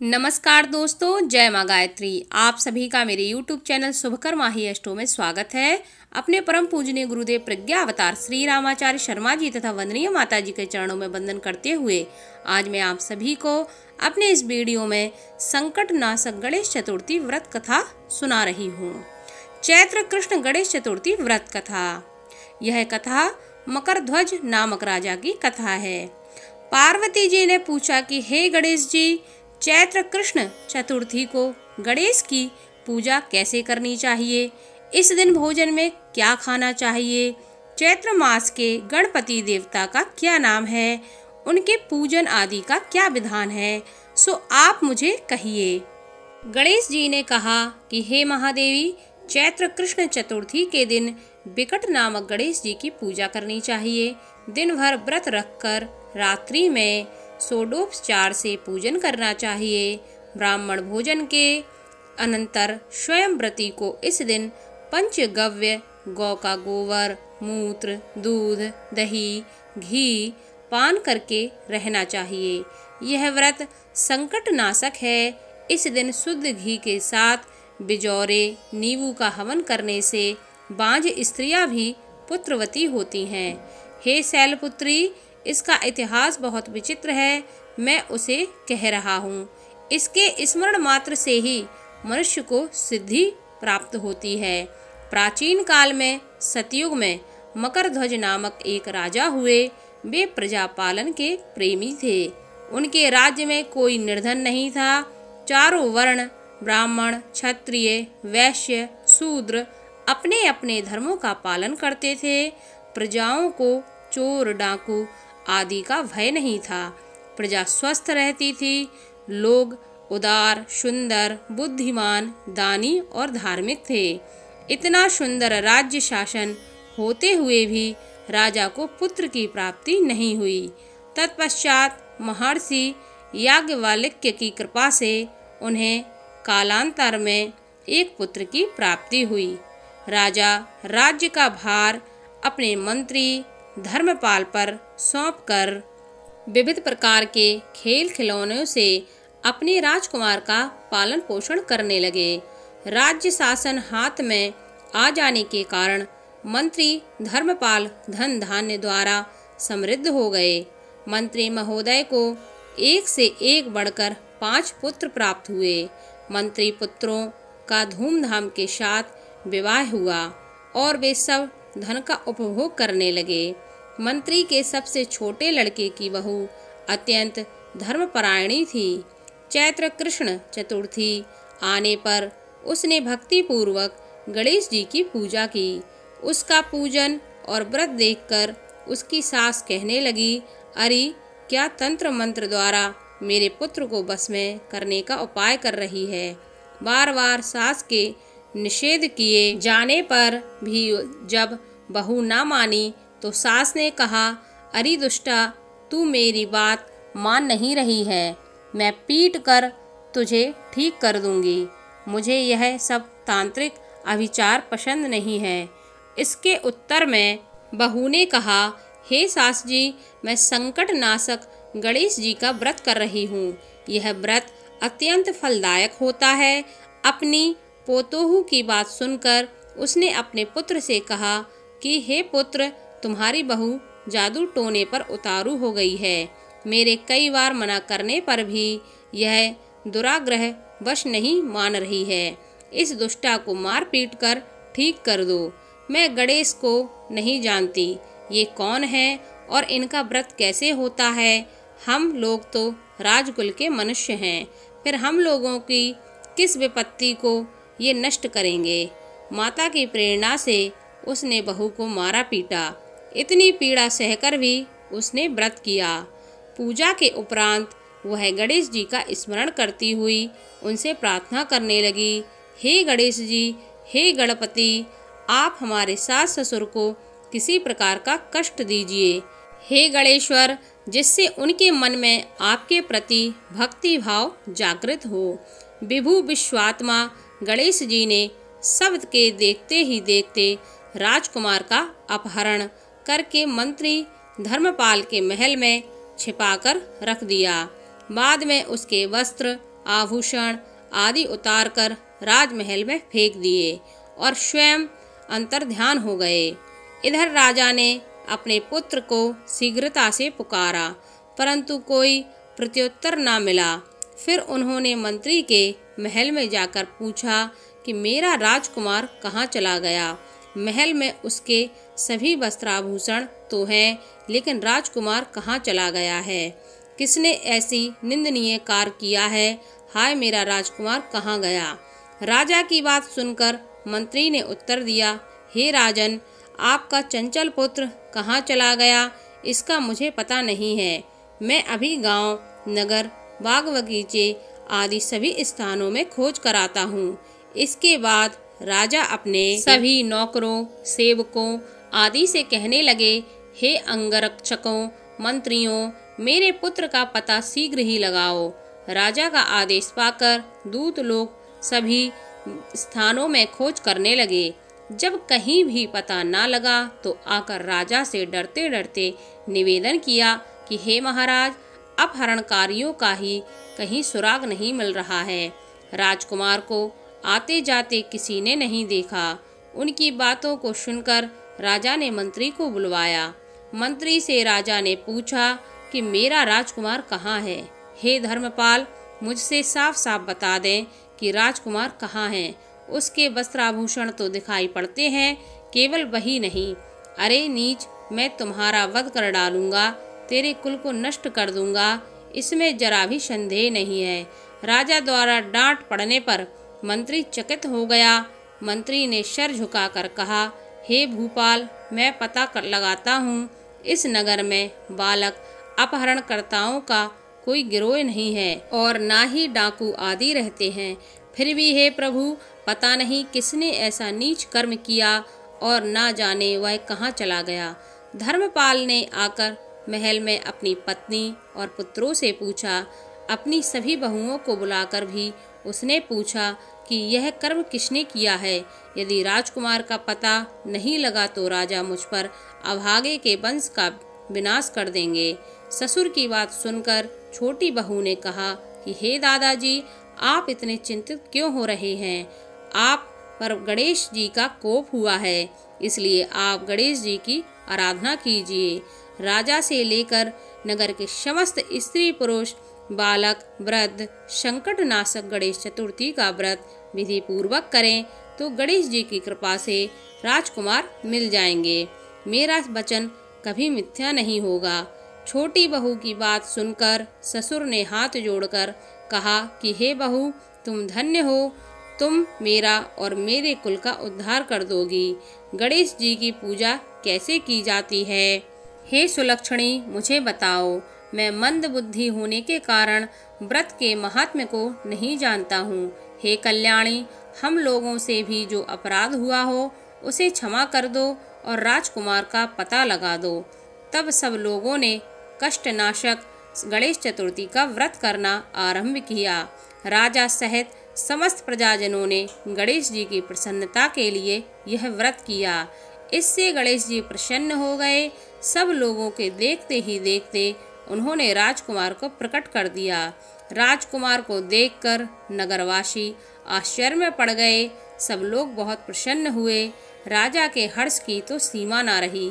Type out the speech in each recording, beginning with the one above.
नमस्कार दोस्तों, जय माँ गायत्री। आप सभी का मेरे YouTube चैनल शुभकर माही अष्टो में स्वागत है। अपने परम पूजनीय गुरुदेव प्रज्ञा अवतार श्री रामाचार्य शर्मा जी तथा वंदनीय माता जी के चरणों में वंदन करते हुए आज मैं आप सभी को अपने इस वीडियो में संकट नाशक गणेश चतुर्थी व्रत कथा सुना रही हूँ। चैत्र कृष्ण गणेश चतुर्थी व्रत कथा। यह कथा मकर ध्वज नामक राजा की कथा है। पार्वती जी ने पूछा कि हे गणेश जी, चैत्र कृष्ण चतुर्थी को गणेश की पूजा कैसे करनी चाहिए? इस दिन भोजन में क्या खाना चाहिए? चैत्र मास के गणपति देवता का क्या नाम है? उनके पूजन आदि का क्या विधान है? सो आप मुझे कहिए। गणेश जी ने कहा कि हे महादेवी, चैत्र कृष्ण चतुर्थी के दिन विकट नामक गणेश जी की पूजा करनी चाहिए। दिन भर व्रत रखकर रात्रि में षोडोपचार से पूजन करना चाहिए। ब्राह्मण भोजन के अनंतर स्वयं व्रती को इस दिन पंचगव्य गौ का गोबर, मूत्र, दूध, दही, घी पान करके रहना चाहिए। यह व्रत संकट नाशक है। इस दिन शुद्ध घी के साथ बिजौरे नींबू का हवन करने से बांझ स्त्रियां भी पुत्रवती होती हैं। हे शैलपुत्री, इसका इतिहास बहुत विचित्र है। मैं उसे कह रहा हूँ। इसके स्मरण मात्र से ही मनुष्य को सिद्धि प्राप्त होती है। प्राचीन काल में सतयुग में मकर ध्वज नामक एक राजा हुए। वे प्रजा पालन के प्रेमी थे। उनके राज्य में कोई निर्धन नहीं था। चारों वर्ण ब्राह्मण, क्षत्रिय, वैश्य, शूद्र अपने अपने धर्मों का पालन करते थे। प्रजाओं को चोर, डाकू आदि का भय नहीं था। प्रजा स्वस्थ रहती थी। लोग उदार, सुंदर, बुद्धिमान, दानी और धार्मिक थे। इतना सुंदर राज्य शासन होते हुए भी राजा को पुत्र की प्राप्ति नहीं हुई। तत्पश्चात महर्षि याज्ञवल्क्य की कृपा से उन्हें कालांतर में एक पुत्र की प्राप्ति हुई। राजा राज्य का भार अपने मंत्री धर्मपाल पर सौंपकर विविध प्रकार के खेल खिलौनों से अपने राजकुमार का पालन पोषण करने लगे। राज्य शासन हाथ में आ जाने के कारण मंत्री धर्मपाल धन धान्य द्वारा समृद्ध हो गए। मंत्री महोदय को एक से एक बढ़कर 5 पुत्र प्राप्त हुए। मंत्री पुत्रों का धूमधाम के साथ विवाह हुआ और वे सब धन का उपभोग करने लगे। मंत्री के सबसे छोटे लड़के की बहू अत्यंत धर्मपरायणी थी। चैत्र कृष्ण चतुर्थी आने पर उसने भक्ति पूर्वक गणेश जी की पूजा की। उसका पूजन और व्रत देखकर उसकी सास कहने लगी, अरे क्या तंत्र मंत्र द्वारा मेरे पुत्र को बस में करने का उपाय कर रही है। बार बार सास के निषेध किए जाने पर भी जब बहू ना मानी तो सास ने कहा, अरे दुष्टा, तू मेरी बात मान नहीं रही है। मैं पीट कर तुझे ठीक कर दूंगी। मुझे यह सब तांत्रिक अभिचार पसंद नहीं है। इसके उत्तर में बहू ने कहा, हे सास जी, मैं संकट नाशक गणेश जी का व्रत कर रही हूँ। यह व्रत अत्यंत फलदायक होता है। अपनी पोतोहू की बात सुनकर उसने अपने पुत्र से कहा कि हे पुत्र, तुम्हारी बहू जादू टोने पर उतारू हो गई है। मेरे कई बार मना करने पर भी यह दुराग्रह वश नहीं मान रही है। इस दुष्टा को मार पीट कर ठीक कर दो। मैं गणेश को नहीं जानती। ये कौन है और इनका व्रत कैसे होता है? हम लोग तो राजकुल के मनुष्य हैं। फिर हम लोगों की किस विपत्ति को ये नष्ट करेंगे? माता की प्रेरणा से उसने बहू को मारा पीटा। इतनी पीड़ा सहकर भी उसने व्रत किया। पूजा के उपरांत वह गणेश जी का स्मरण करती हुई उनसे प्रार्थना करने लगी, हे गणेश जी, हे गणपति, आप हमारे सास ससुर को किसी प्रकार का कष्ट दीजिए। हे गणेश्वर, जिससे उनके मन में आपके प्रति भक्ति भाव जागृत हो। विभु विश्वात्मा गणेश जी ने सब के देखते ही देखते राजकुमार का अपहरण करके मंत्री धर्मपाल के महल में छिपाकर रख दिया। बाद में उसके वस्त्र आभूषण आदि उतारकर राजमहल में फेंक दिए और स्वयं अंतर्ध्यान हो गए। इधर राजा ने अपने पुत्र को शीघ्रता से पुकारा, परंतु कोई प्रत्युत्तर न मिला। फिर उन्होंने मंत्री के महल में जाकर पूछा कि मेरा राजकुमार कहाँ चला गया। महल में उसके सभी वस्त्राभूषण तो हैं, लेकिन राजकुमार कहाँ चला गया है? किसने ऐसी निंदनीय कार्य किया है? हाय, मेरा राजकुमार कहाँ गया? राजा की बात सुनकर मंत्री ने उत्तर दिया, हे राजन, आपका चंचल पुत्र कहाँ चला गया इसका मुझे पता नहीं है। मैं अभी गांव, नगर, बाग बगीचे आदि सभी स्थानों में खोज कराता हूँ। इसके बाद राजा अपने सभी नौकरों, सेवकों आदि से कहने लगे, हे अंगरक्षकों, मंत्रियों, मेरे पुत्र का पता शीघ्र ही लगाओ। राजा का आदेश पाकर दूत लोग सभी स्थानों में खोज करने लगे। जब कहीं भी पता न लगा तो आकर राजा से डरते डरते निवेदन किया कि हे महाराज, अपहरणकारियों का ही कहीं सुराग नहीं मिल रहा है। राजकुमार को आते जाते किसी ने नहीं देखा। उनकी बातों को सुनकर राजा ने मंत्री को बुलवाया। मंत्री से राजा ने पूछा कि मेरा राजकुमार कहाँ है? हे धर्मपाल, मुझसे साफ साफ बता दें कि राजकुमार कहाँ है। उसके वस्त्राभूषण तो दिखाई पड़ते हैं, केवल वही नहीं। अरे नीच, मैं तुम्हारा वध कर डालूंगा, तेरे कुल को नष्ट कर दूंगा, इसमें जरा भी संदेह नहीं है। राजा द्वारा डांट पड़ने पर मंत्री चकित हो गया। मंत्री ने सर झुकाकर कहा, हे भूपाल, मैं पता कर लगाता हूँ, इस नगर में बालक अपहरणकर्ताओं का कोई गिरोह नहीं है और ना ही डाकू आदि रहते हैं। फिर भी हे प्रभु, पता नहीं किसने ऐसा नीच कर्म किया और ना जाने वह कहाँ चला गया। धर्मपाल ने आकर महल में अपनी पत्नी और पुत्रों से पूछा। अपनी सभी बहुओं को बुलाकर भी उसने पूछा कि यह कर्म किसने किया है। यदि राजकुमार का पता नहीं लगा तो राजा मुझ पर अभागे के वंश का विनाश कर देंगे। ससुर की बात सुनकर छोटी बहू ने कहा कि हे दादाजी, आप इतने चिंतित क्यों हो रहे हैं? आप पर गणेश जी का कोप हुआ है, इसलिए आप गणेश जी की आराधना कीजिए। राजा से लेकर नगर के समस्त स्त्री पुरुष, बालक, वृद्ध संकट नाशक गणेश चतुर्थी का व्रत विधि पूर्वक करें तो गणेश जी की कृपा से राजकुमार मिल जाएंगे। मेरा वचन कभी मिथ्या नहीं होगा। छोटी बहू की बात सुनकर ससुर ने हाथ जोड़कर कहा कि हे बहू, तुम धन्य हो, तुम मेरा और मेरे कुल का उद्धार कर दोगी। गणेश जी की पूजा कैसे की जाती है? हे सुलक्षणी, मुझे बताओ। मैं मंद बुद्धि होने के कारण व्रत के महात्म्य को नहीं जानता हूँ। हे कल्याणी, हम लोगों से भी जो अपराध हुआ हो उसे क्षमा कर दो और राजकुमार का पता लगा दो। तब सब लोगों ने कष्टनाशक गणेश चतुर्थी का व्रत करना आरंभ किया। राजा सहित समस्त प्रजाजनों ने गणेश जी की प्रसन्नता के लिए यह व्रत किया। इससे गणेश जी प्रसन्न हो गए। सब लोगों के देखते ही देखते उन्होंने राजकुमार को प्रकट कर दिया। राजकुमार को देखकर नगरवासी आश्चर्य में पड़ गए। सब लोग बहुत प्रसन्न हुए। राजा के हर्ष की तो सीमा न रही।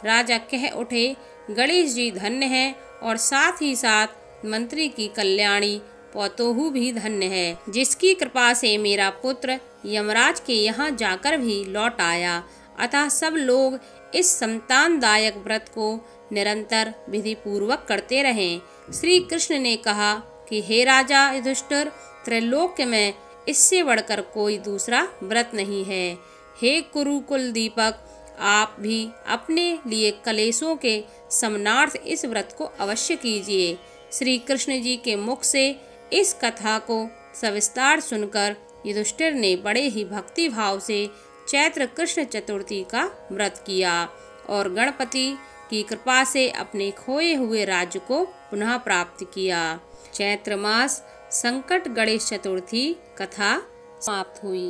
राजा कह उठे, गणेश जी धन्य हैं और साथ ही साथ मंत्री की कल्याणी पौतोहू भी धन्य है, जिसकी कृपा से मेरा पुत्र यमराज के यहाँ जाकर भी लौट आया। अतः सब लोग इस संतानदायक व्रत को निरंतर विधि पूर्वक करते रहें। श्री कृष्ण ने कहा कि हे राजा युधिष्ठिर, त्रैलोक्य में इससे बढ़कर कोई दूसरा व्रत नहीं है। हे कुरुकुल दीपक, आप भी अपने लिए कलेशों के समनार्थ इस व्रत को अवश्य कीजिए। श्री कृष्ण जी के मुख से इस कथा को सविस्तार सुनकर युधिष्ठिर ने बड़े ही भक्ति भाव से चैत्र कृष्ण चतुर्थी का व्रत किया और गणपति की कृपा से अपने खोए हुए राज्य को पुनः प्राप्त किया। चैत्र मास संकट गणेश चतुर्थी कथा समाप्त हुई।